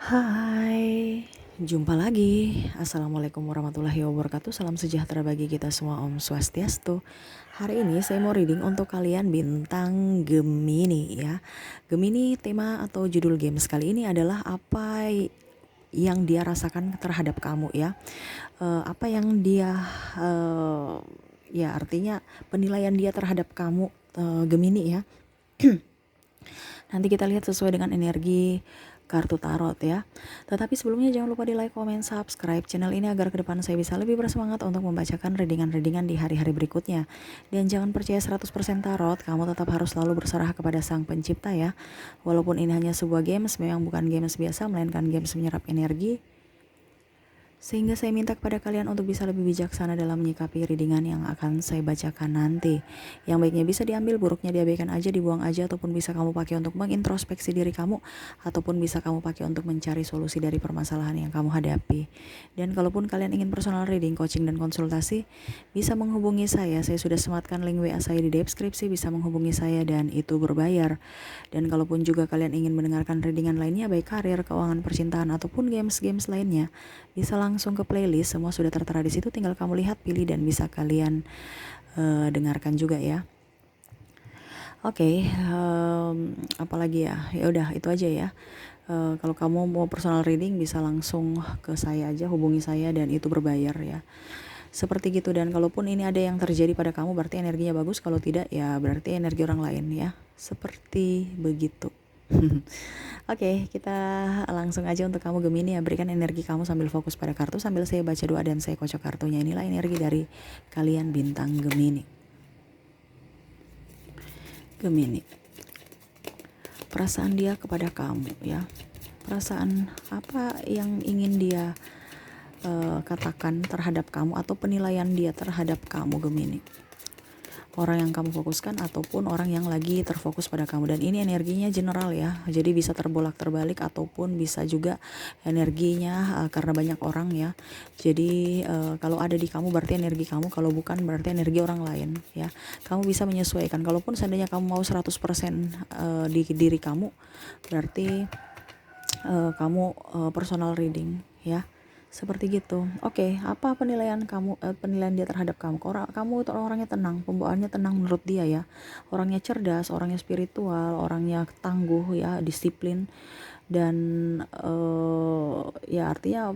Hai, jumpa lagi. Assalamualaikum warahmatullahi wabarakatuh. Salam sejahtera bagi kita semua. Om Swastiastu. Hari ini saya mau reading untuk kalian bintang Gemini ya. Gemini, tema atau judul games kali ini adalah apa yang dia rasakan terhadap kamu ya. Apa yang dia ya artinya penilaian dia terhadap kamu, Gemini ya. Nanti kita lihat sesuai dengan energi kartu tarot ya. Tetapi sebelumnya jangan lupa di like, comment, subscribe channel ini agar ke depan saya bisa lebih bersemangat untuk membacakan readingan-readingan di hari-hari berikutnya. Dan jangan percaya 100% tarot, kamu tetap harus selalu berserah kepada Sang Pencipta ya. Walaupun ini hanya sebuah games, memang bukan games biasa, melainkan games menyerap energi. Sehingga saya minta kepada kalian untuk bisa lebih bijaksana dalam menyikapi readingan yang akan saya bacakan nanti. Yang baiknya bisa diambil, buruknya diabaikan aja, dibuang aja, ataupun bisa kamu pakai untuk mengintrospeksi diri kamu, ataupun bisa kamu pakai untuk mencari solusi dari permasalahan yang kamu hadapi. Dan kalaupun kalian ingin personal reading, coaching, dan konsultasi, bisa menghubungi saya. Saya sudah sematkan link WA saya di deskripsi, bisa menghubungi saya dan itu berbayar. Dan kalaupun juga kalian ingin mendengarkan readingan lainnya, baik karir, keuangan, percintaan, ataupun games-games lainnya, bisa langsung ke playlist, semua sudah tertera di situ, tinggal kamu lihat, pilih, dan bisa kalian dengarkan juga ya. Oke, apalagi ya? Ya udah itu aja ya. Kalau kamu mau personal reading bisa langsung ke saya aja, hubungi saya dan itu berbayar ya. Seperti gitu. Dan kalaupun ini ada yang terjadi pada kamu berarti energinya bagus, kalau tidak ya berarti energi orang lain ya. Seperti begitu. Oke, kita langsung aja untuk kamu Gemini ya. Berikan energi kamu sambil fokus pada kartu, sambil saya baca doa dan saya kocok kartunya. Inilah energi dari kalian bintang Gemini. Gemini, perasaan dia kepada kamu ya. Perasaan apa yang ingin dia katakan terhadap kamu, atau penilaian dia terhadap kamu Gemini. Orang yang kamu fokuskan ataupun orang yang lagi terfokus pada kamu. Dan ini energinya general ya, jadi bisa terbolak terbalik ataupun bisa juga energinya karena banyak orang ya. Jadi kalau ada di kamu berarti energi kamu, kalau bukan berarti energi orang lain ya. Kamu bisa menyesuaikan. Kalaupun seandainya kamu mau 100% di diri kamu, berarti kamu personal reading ya. Seperti gitu. Oke, apa penilaian kamu, penilaian dia terhadap kamu? Kamu itu orangnya tenang, pembawaannya tenang menurut dia ya. Orangnya cerdas, orangnya spiritual, orangnya tangguh ya, disiplin, dan ya artinya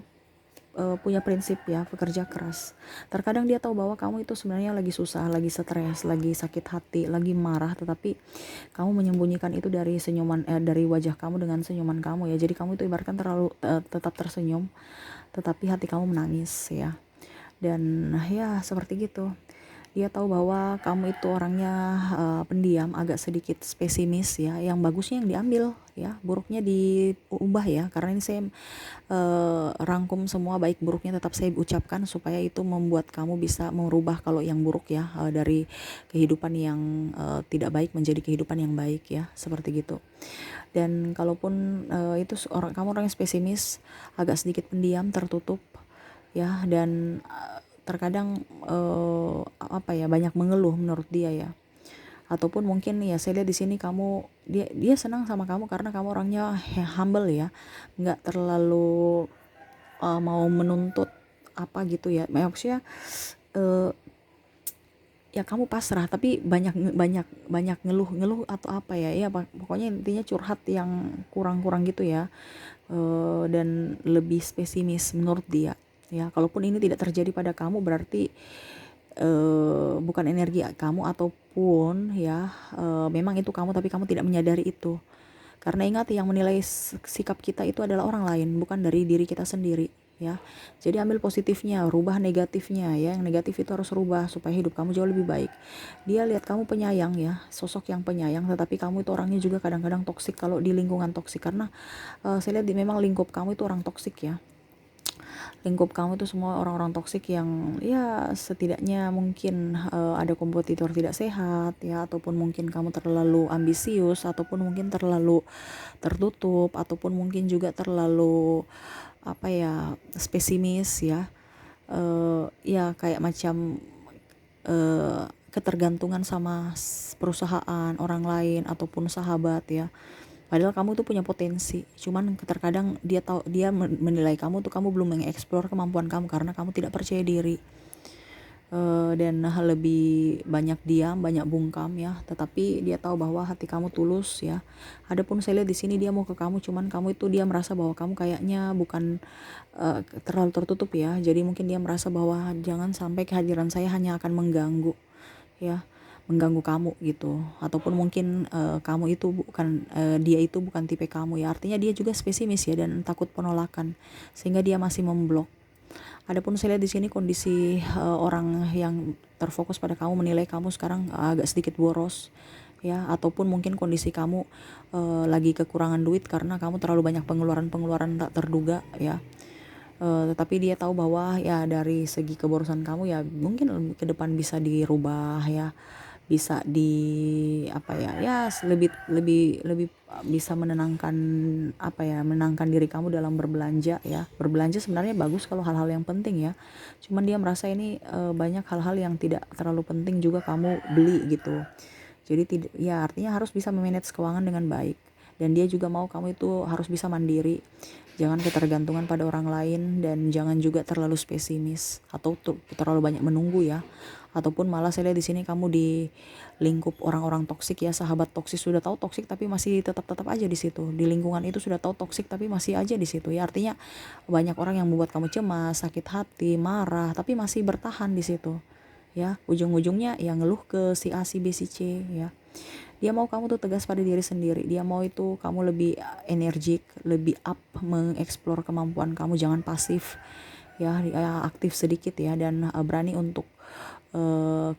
punya prinsip ya, pekerja keras. Terkadang dia tahu bahwa kamu itu sebenarnya lagi susah, lagi stres, lagi sakit hati, lagi marah, tetapi kamu menyembunyikan itu dari senyuman, dari wajah kamu dengan senyuman kamu ya. Jadi kamu itu ibaratkan terlalu tetap tersenyum, tetapi hati kamu menangis ya. Dan ya seperti gitu. Dia tahu bahwa kamu itu orangnya pendiam, agak sedikit pesimis ya. Yang bagusnya yang diambil ya, buruknya diubah ya. Karena ini saya rangkum semua, baik buruknya tetap saya ucapkan supaya itu membuat kamu bisa merubah kalau yang buruk ya, dari kehidupan yang tidak baik menjadi kehidupan yang baik ya, seperti gitu. Dan kalaupun itu kamu orang yang pesimis, agak sedikit pendiam, tertutup ya, dan terkadang apa ya, banyak mengeluh menurut dia ya. Ataupun mungkin ya saya lihat di sini kamu, dia senang sama kamu karena kamu orangnya humble ya, nggak terlalu mau menuntut apa gitu ya. Maksudnya ya kamu pasrah, tapi banyak banyak ngeluh atau apa ya, ya pokoknya intinya curhat yang kurang-kurang gitu ya. Dan lebih pesimis menurut dia ya. Kalaupun ini tidak terjadi pada kamu berarti bukan energi kamu, ataupun ya memang itu kamu tapi kamu tidak menyadari itu. Karena ingat, yang menilai sikap kita itu adalah orang lain, bukan dari diri kita sendiri ya. Jadi ambil positifnya, rubah negatifnya ya. Yang negatif itu harus rubah supaya hidup kamu jauh lebih baik. Dia lihat kamu penyayang ya, sosok yang penyayang, tetapi kamu itu orangnya juga kadang-kadang toksik kalau di lingkungan toksik. Karena saya lihat memang lingkup kamu itu orang toksik ya. Lingkup kamu itu semua orang-orang toksik yang ya setidaknya mungkin ada kompetitor tidak sehat ya, ataupun mungkin kamu terlalu ambisius, ataupun mungkin terlalu tertutup, ataupun mungkin juga terlalu apa ya, pesimis ya. Ya kayak macam ketergantungan sama perusahaan orang lain ataupun sahabat ya. Padahal kamu tuh punya potensi, cuman terkadang dia menilai kamu tuh kamu belum mengeksplor kemampuan kamu karena kamu tidak percaya diri. Dan lebih banyak diam, banyak bungkam ya. Tetapi dia tahu bahwa hati kamu tulus ya. Adapun saya lihat di sini dia mau ke kamu, cuman kamu itu dia merasa bahwa kamu kayaknya bukan terlalu tertutup ya. Jadi mungkin dia merasa bahwa jangan sampai kehadiran saya hanya akan mengganggu ya, mengganggu kamu gitu. Ataupun mungkin kamu itu bukan dia itu bukan tipe kamu ya. Artinya dia juga spesimis ya dan takut penolakan sehingga dia masih memblok. Adapun saya lihat di sini kondisi orang yang terfokus pada kamu menilai kamu sekarang agak sedikit boros ya, ataupun mungkin kondisi kamu lagi kekurangan duit karena kamu terlalu banyak pengeluaran tak terduga ya. Tetapi dia tahu bahwa ya dari segi keborosan kamu ya mungkin ke depan bisa dirubah ya, bisa apa ya, ya lebih lebih lebih bisa menenangkan apa ya, menenangkan diri kamu dalam berbelanja ya. Berbelanja sebenarnya bagus kalau hal-hal yang penting ya. Cuman dia merasa ini banyak hal-hal yang tidak terlalu penting juga kamu beli gitu. Jadi tidak ya, artinya harus bisa memanage keuangan dengan baik. Dan dia juga mau kamu itu harus bisa mandiri. Jangan ketergantungan pada orang lain dan jangan juga terlalu spesimis atau terlalu banyak menunggu ya. Ataupun malah saya lihat di sini kamu di lingkup orang-orang toksik ya, sahabat toksik, sudah tahu toksik tapi masih tetap aja di situ. Di lingkungan itu sudah tahu toksik tapi masih aja di situ ya. Artinya banyak orang yang membuat kamu cemas, sakit hati, marah tapi masih bertahan di situ. Ya, ujung-ujungnya ya ngeluh ke si A, si B, si C ya. Dia mau kamu tuh tegas pada diri sendiri. Dia mau itu kamu lebih energik, lebih up mengeksplor kemampuan kamu, jangan pasif ya, ya aktif sedikit ya, dan berani untuk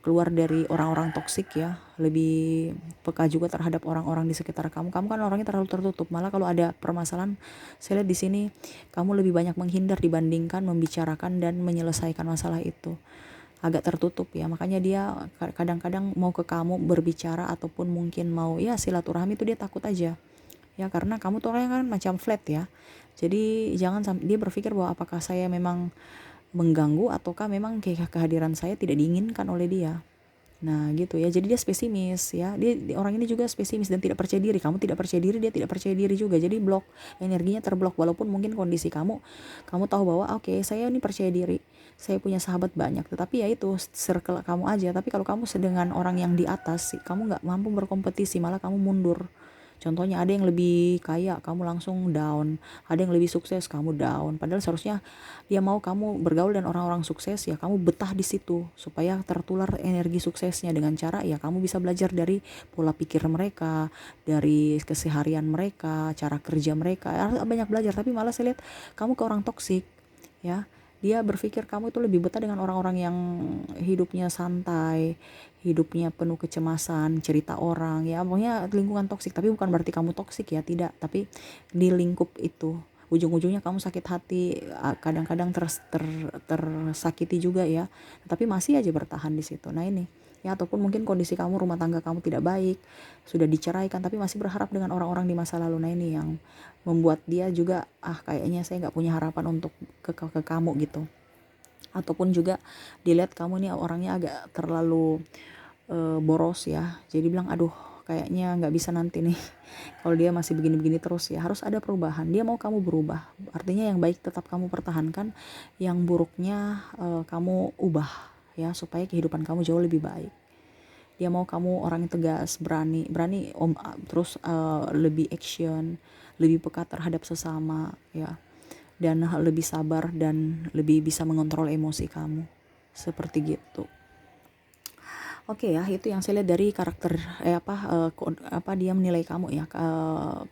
keluar dari orang-orang toksik ya. Lebih peka juga terhadap orang-orang di sekitar kamu. Kamu kan orangnya terlalu tertutup. Malah kalau ada permasalahan, saya lihat di sini kamu lebih banyak menghindar dibandingkan membicarakan dan menyelesaikan masalah itu. Agak tertutup ya, makanya dia kadang-kadang mau ke kamu berbicara ataupun mungkin mau ya silaturahmi itu dia takut aja ya, karena kamu tuh orangnya kan macam flat ya. Jadi jangan sampai dia berpikir bahwa apakah saya memang mengganggu ataukah memang kehadiran saya tidak diinginkan oleh dia. Nah gitu ya, jadi dia spesimis ya, orang ini juga spesimis dan tidak percaya diri. Kamu tidak percaya diri, dia tidak percaya diri juga, jadi blok, energinya terblok. Walaupun mungkin kondisi kamu tahu bahwa oke, saya ini percaya diri, saya punya sahabat banyak, tetapi ya itu circle kamu aja. Tapi kalau kamu sedengan orang yang di atas, kamu nggak mampu berkompetisi, malah kamu mundur. Contohnya ada yang lebih kaya, kamu langsung down. Ada yang lebih sukses, kamu down. Padahal seharusnya dia mau kamu bergaul dan orang-orang sukses ya, kamu betah di situ supaya tertular energi suksesnya. Dengan cara ya kamu bisa belajar dari pola pikir mereka, dari keseharian mereka, cara kerja mereka. Banyak belajar, tapi malah saya lihat kamu ke orang toksik ya. Dia berpikir kamu itu lebih betah dengan orang-orang yang hidupnya santai, hidupnya penuh kecemasan, cerita orang ya, pokoknya lingkungan toksik. Tapi bukan berarti kamu toksik ya, tidak, tapi di lingkup itu ujung-ujungnya kamu sakit hati, kadang-kadang tersakiti juga ya, tapi masih aja bertahan di situ. Nah ini ya, ataupun mungkin kondisi kamu, rumah tangga kamu tidak baik, sudah diceraikan tapi masih berharap dengan orang-orang di masa lalu. Nah ini yang membuat dia juga kayaknya saya nggak punya harapan untuk ke kamu gitu. Ataupun juga dilihat kamu nih orangnya agak terlalu boros ya, jadi bilang aduh kayaknya nggak bisa nanti nih kalau dia masih begini-begini terus ya. Harus ada perubahan, dia mau kamu berubah. Artinya yang baik tetap kamu pertahankan, yang buruknya kamu ubah ya, supaya kehidupan kamu jauh lebih baik. Dia mau kamu orang yang tegas, berani terus lebih action, lebih peka terhadap sesama ya, dan lebih sabar dan lebih bisa mengontrol emosi kamu seperti gitu. Oke ya, itu yang saya lihat dari karakter dia menilai kamu ya,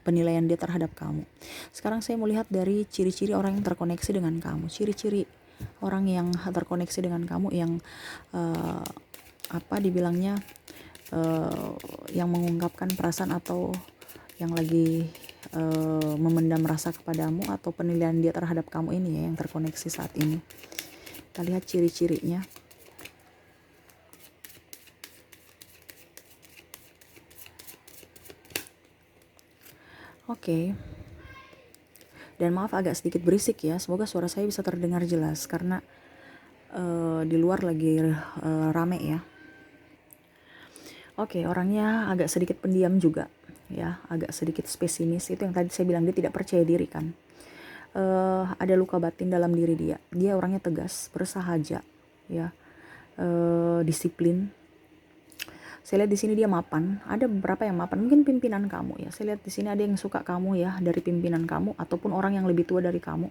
penilaian dia terhadap kamu. Sekarang saya mau lihat dari ciri-ciri orang yang terkoneksi dengan kamu. Ciri-ciri orang yang terkoneksi dengan kamu yang dibilangnya yang mengungkapkan perasaan atau yang lagi memendam rasa kepadamu, atau penilaian dia terhadap kamu ini ya, yang terkoneksi saat ini. Kita lihat ciri-cirinya. Oke. Dan maaf agak sedikit berisik ya, semoga suara saya bisa terdengar jelas karena di luar lagi rame ya. Oke, orangnya agak sedikit pendiam juga ya, agak sedikit pesimis. Itu yang tadi saya bilang, dia tidak percaya diri kan. Ada luka batin dalam diri dia. Dia orangnya tegas, bersahaja, ya, disiplin. Saya lihat di sini dia mapan. Ada beberapa yang mapan, mungkin pimpinan kamu ya. Saya lihat di sini ada yang suka kamu ya, dari pimpinan kamu ataupun orang yang lebih tua dari kamu.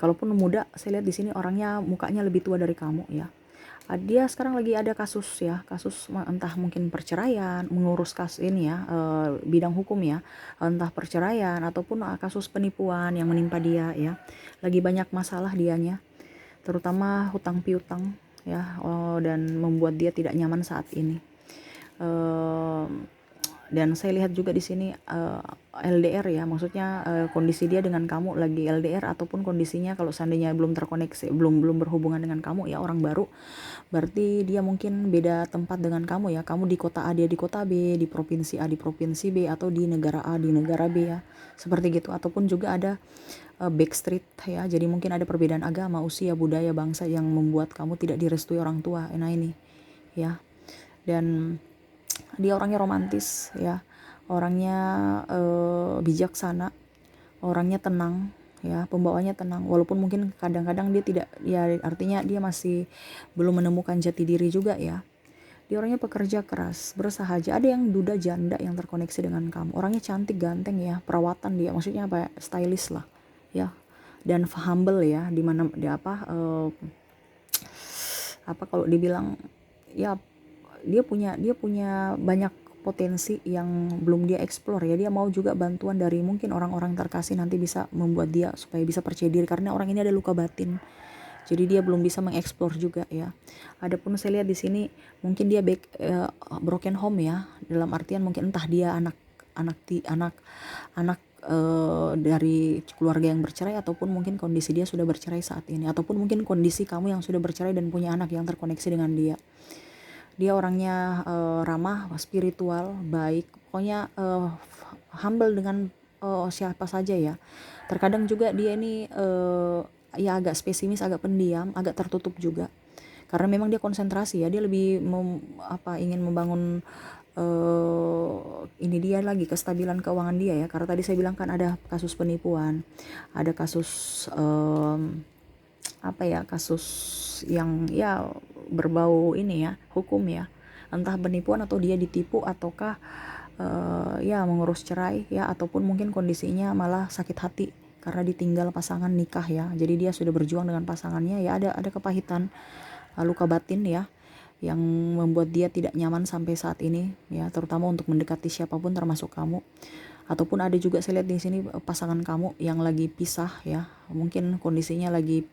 Kalaupun muda, saya lihat di sini orangnya mukanya lebih tua dari kamu ya. Dia sekarang lagi ada kasus ya, kasus entah mungkin perceraian, mengurus kasus ini ya, bidang hukum ya, entah perceraian ataupun kasus penipuan yang menimpa dia ya. Lagi banyak masalah dianya, terutama hutang piutang ya, dan membuat dia tidak nyaman saat ini. Dan saya lihat juga di sini LDR ya, maksudnya kondisi dia dengan kamu lagi LDR, ataupun kondisinya kalau seandainya belum terkoneksi, belum berhubungan dengan kamu ya, orang baru, berarti dia mungkin beda tempat dengan kamu ya. Kamu di kota A, dia di kota B, di provinsi A, di provinsi B, atau di negara A, di negara B ya, seperti gitu. Ataupun juga ada backstreet ya, jadi mungkin ada perbedaan agama, usia, budaya, bangsa yang membuat kamu tidak direstui orang tua. Nah ini ya. Dan dia orangnya romantis ya, orangnya bijaksana, orangnya tenang ya, pembawaannya tenang, walaupun mungkin kadang-kadang dia tidak ya, artinya dia masih belum menemukan jati diri juga ya. Dia orangnya pekerja keras, bersahaja. Ada yang duda janda yang terkoneksi dengan kamu. Orangnya cantik, ganteng ya, perawatan dia, maksudnya apa, stylish lah ya, dan humble ya, dimana dia apa kalau dibilang ya, dia punya banyak potensi yang belum dia explore ya. Dia mau juga bantuan dari mungkin orang-orang terkasih, nanti bisa membuat dia supaya bisa percaya diri, karena orang ini ada luka batin. Jadi dia belum bisa mengeksplor juga ya. Adapun saya lihat di sini mungkin dia broken home ya, dalam artian mungkin entah dia anak dari keluarga yang bercerai, ataupun mungkin kondisi dia sudah bercerai saat ini, ataupun mungkin kondisi kamu yang sudah bercerai dan punya anak yang terkoneksi dengan dia. Dia orangnya ramah, spiritual, baik, pokoknya humble dengan siapa saja ya. Terkadang juga dia ini ya agak pesimis, agak pendiam, agak tertutup juga. Karena memang dia konsentrasi ya, dia lebih ingin membangun ini dia lagi kestabilan keuangan dia ya. Karena tadi saya bilang kan ada kasus penipuan, ada kasus kasus yang ya berbau ini ya, hukum ya, entah penipuan atau dia ditipu, ataukah ya mengurus cerai ya, ataupun mungkin kondisinya malah sakit hati karena ditinggal pasangan nikah ya. Jadi dia sudah berjuang dengan pasangannya ya, ada kepahitan, luka batin ya, yang membuat dia tidak nyaman sampai saat ini ya, terutama untuk mendekati siapapun termasuk kamu. Ataupun ada juga saya lihat di sini pasangan kamu yang lagi pisah ya, mungkin kondisinya lagi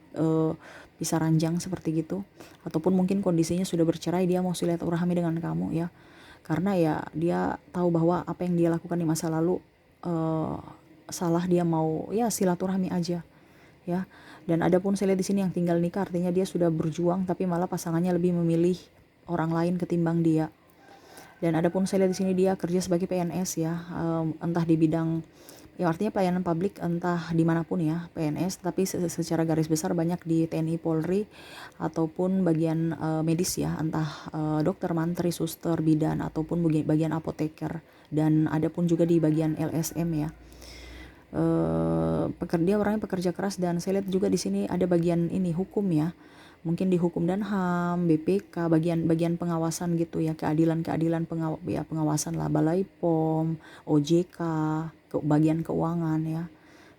pisah ranjang seperti gitu, ataupun mungkin kondisinya sudah bercerai, dia mau silaturahmi dengan kamu ya, karena ya dia tahu bahwa apa yang dia lakukan di masa lalu salah, dia mau ya silaturahmi aja ya. Dan adapun saya lihat di sini yang tinggal nikah, artinya dia sudah berjuang tapi malah pasangannya lebih memilih orang lain ketimbang dia. Dan adapun saya lihat di sini dia kerja sebagai PNS ya, entah di bidang ya, artinya pelayanan publik, entah dimanapun ya PNS, tapi secara garis besar banyak di TNI, Polri, ataupun bagian medis ya, entah dokter, mantri, suster, bidan, ataupun bagian apoteker, dan adapun juga di bagian LSM ya. Dia orangnya pekerja keras, dan saya lihat juga di sini ada bagian ini hukum ya, mungkin di hukum dan HAM, BPK, bagian pengawasan gitu ya, pengawasan lah, Balai POM, OJK, bagian keuangan ya,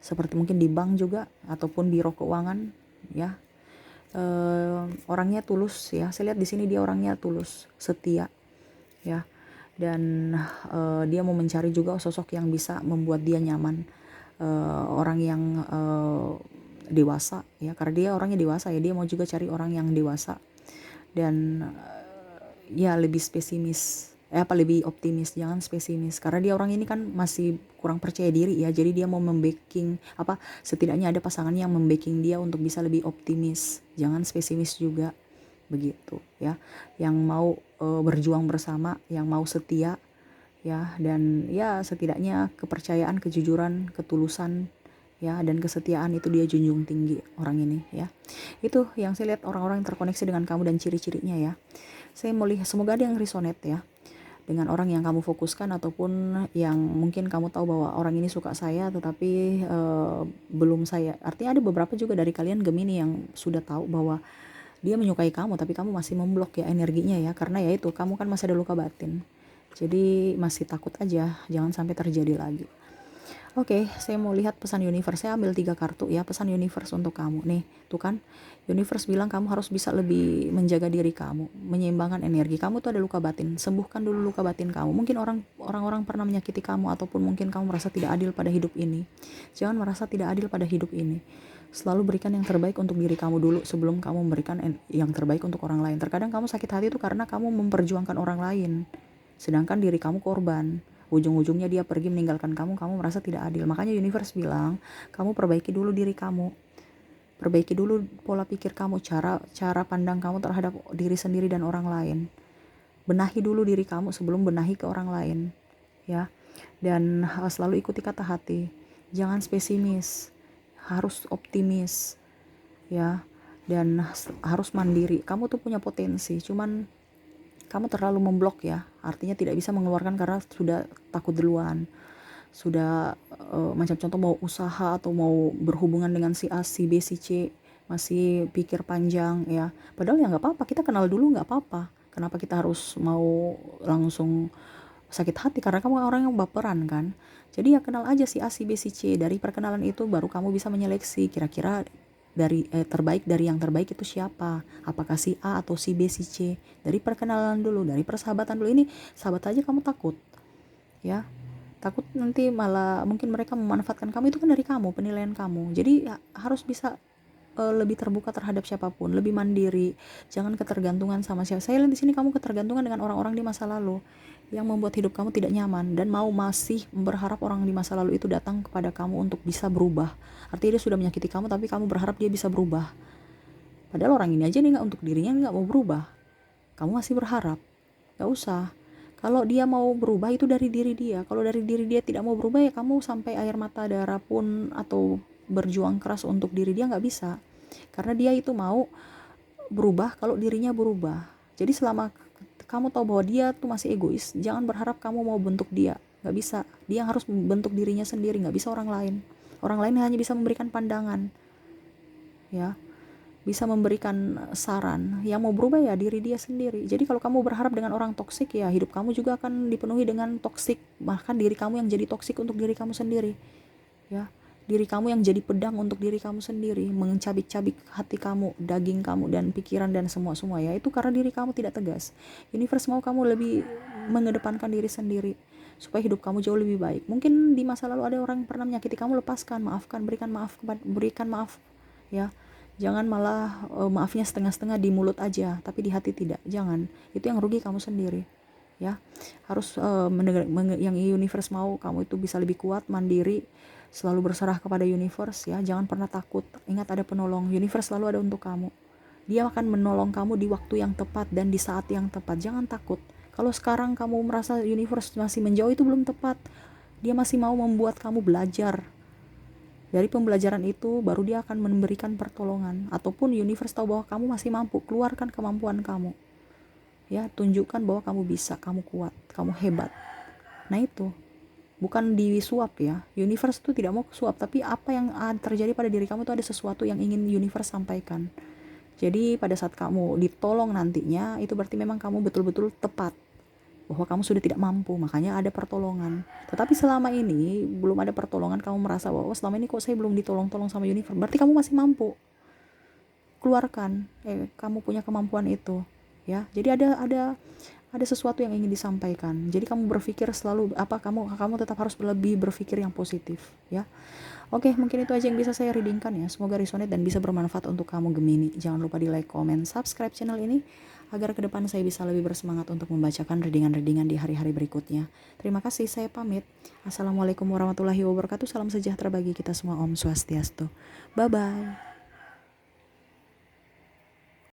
seperti mungkin di bank juga ataupun biro keuangan ya. Orangnya tulus ya, saya lihat di sini dia orangnya tulus, setia ya, dan dia mau mencari juga sosok yang bisa membuat dia nyaman, orang yang dewasa ya, karena dia orangnya dewasa ya, dia mau juga cari orang yang dewasa dan ya lebih lebih optimis, jangan pesimis, karena dia orang ini kan masih kurang percaya diri ya. Jadi dia mau setidaknya ada pasangan yang membacking dia untuk bisa lebih optimis, jangan pesimis juga begitu ya, yang mau berjuang bersama, yang mau setia ya, dan ya setidaknya kepercayaan, kejujuran, ketulusan ya, dan kesetiaan itu dia junjung tinggi orang ini ya. Itu yang saya lihat orang-orang yang terkoneksi dengan kamu dan ciri-cirinya ya. Saya mau lihat, semoga ada yang resonate ya. dengan orang yang kamu fokuskan ataupun yang mungkin kamu tahu bahwa orang ini suka saya tetapi belum saya. Artinya ada beberapa juga dari kalian Gemini yang sudah tahu bahwa dia menyukai kamu tapi kamu masih memblok ya energinya ya, karena ya itu kamu kan masih ada luka batin. Jadi masih takut aja jangan sampai terjadi lagi. Oke, saya mau lihat pesan universe. Saya ambil 3 kartu ya, pesan universe untuk kamu. Nih, tuh kan. Universe bilang kamu harus bisa lebih menjaga diri kamu, menyeimbangkan energi. Kamu tuh ada luka batin. Sembuhkan dulu luka batin kamu. Mungkin orang-orang pernah menyakiti kamu ataupun mungkin kamu merasa tidak adil pada hidup ini. Jangan merasa tidak adil pada hidup ini. Selalu berikan yang terbaik untuk diri kamu dulu sebelum kamu memberikan yang terbaik untuk orang lain. Terkadang kamu sakit hati itu karena kamu memperjuangkan orang lain, sedangkan diri kamu korban. Ujung-ujungnya dia pergi meninggalkan kamu, kamu merasa tidak adil. Makanya universe bilang, kamu perbaiki dulu diri kamu. Perbaiki dulu pola pikir kamu, cara pandang kamu terhadap diri sendiri dan orang lain. Benahi dulu diri kamu sebelum benahi ke orang lain, ya. Dan selalu ikuti kata hati. Jangan pesimis, harus optimis, ya. Dan harus mandiri. Kamu tuh punya potensi, cuman kamu terlalu memblok ya, artinya tidak bisa mengeluarkan karena sudah takut duluan, sudah macam contoh mau usaha atau mau berhubungan dengan si A, si B, si C, masih pikir panjang ya, padahal ya nggak apa-apa, kita kenal dulu nggak apa-apa, kenapa kita harus mau langsung sakit hati karena kamu orang yang baperan kan. Jadi ya kenal aja si A, si B, si C, dari perkenalan itu baru kamu bisa menyeleksi kira-kira dari terbaik dari yang terbaik itu siapa, apakah si A atau si B, si C. Dari perkenalan dulu, dari persahabatan dulu. Ini sahabat aja kamu takut ya, takut nanti malah mungkin mereka memanfaatkan kamu, itu kan dari kamu, penilaian kamu. Jadi harus bisa lebih terbuka terhadap siapapun, lebih mandiri, jangan ketergantungan sama siapa. Saya lihat di sini kamu ketergantungan dengan orang-orang di masa lalu yang membuat hidup kamu tidak nyaman dan masih berharap orang di masa lalu itu datang kepada kamu untuk bisa berubah. Artinya dia sudah menyakiti kamu tapi kamu berharap dia bisa berubah. Padahal orang ini aja nih nggak, untuk dirinya nggak mau berubah. Kamu masih berharap. Nggak usah. Kalau dia mau berubah itu dari diri dia. Kalau dari diri dia tidak mau berubah ya kamu sampai air mata darah pun atau berjuang keras untuk diri dia nggak bisa. Karena dia itu mau berubah kalau dirinya berubah. Jadi selama kamu tahu bahwa dia tuh masih egois, jangan berharap kamu mau bentuk dia. Nggak bisa. Dia harus membentuk dirinya sendiri, nggak bisa orang lain. Orang lain hanya bisa memberikan pandangan, ya, bisa memberikan saran. Yang mau berubah ya diri dia sendiri. Jadi kalau kamu berharap dengan orang toksik, ya hidup kamu juga akan dipenuhi dengan toksik. Bahkan diri kamu yang jadi toksik untuk diri kamu sendiri, ya. Diri kamu yang jadi pedang untuk diri kamu sendiri, mencabik-cabik hati kamu, daging kamu, dan pikiran dan semua ya. Itu karena diri kamu tidak tegas. Universe mau kamu lebih mengedepankan diri sendiri supaya hidup kamu jauh lebih baik. Mungkin di masa lalu ada orang yang pernah menyakiti kamu, lepaskan, maafkan, berikan maaf ya. Jangan malah maafnya setengah-setengah di mulut aja tapi di hati tidak. Jangan. Itu yang rugi kamu sendiri, ya. Harus yang universe mau kamu itu bisa lebih kuat, mandiri, selalu berserah kepada universe ya. Jangan pernah takut. Ingat ada penolong. Universe selalu ada untuk kamu. Dia akan menolong kamu di waktu yang tepat dan di saat yang tepat. Jangan takut. Kalau sekarang kamu merasa universe masih menjauh, itu belum tepat. Dia masih mau membuat kamu belajar. Dari pembelajaran itu baru dia akan memberikan pertolongan. Ataupun universe tahu bahwa kamu masih mampu, keluarkan kemampuan kamu. Ya, tunjukkan bahwa kamu bisa, kamu kuat, kamu hebat. Nah itu, bukan disuap ya. Universe itu tidak mau suap, tapi apa yang terjadi pada diri kamu itu ada sesuatu yang ingin universe sampaikan. Jadi pada saat kamu ditolong nantinya, itu berarti memang kamu betul-betul tepat bahwa kamu sudah tidak mampu, makanya ada pertolongan. Tetapi selama ini belum ada pertolongan, kamu merasa bahwa selama ini kok saya belum ditolong-tolong sama universe, berarti kamu masih mampu. Keluarkan, kamu punya kemampuan itu, ya. Jadi ada sesuatu yang ingin disampaikan. Jadi kamu berpikir selalu kamu tetap harus lebih berpikir yang positif, ya. Oke, mungkin itu aja yang bisa saya readingkan ya. Semoga resonate dan bisa bermanfaat untuk kamu Gemini. Jangan lupa di like, comment, subscribe channel ini agar ke depan saya bisa lebih bersemangat untuk membacakan readingan-readingan di hari-hari berikutnya. Terima kasih, saya pamit. Assalamualaikum warahmatullahi wabarakatuh. Salam sejahtera bagi kita semua. Om Swastiastu. Bye-bye.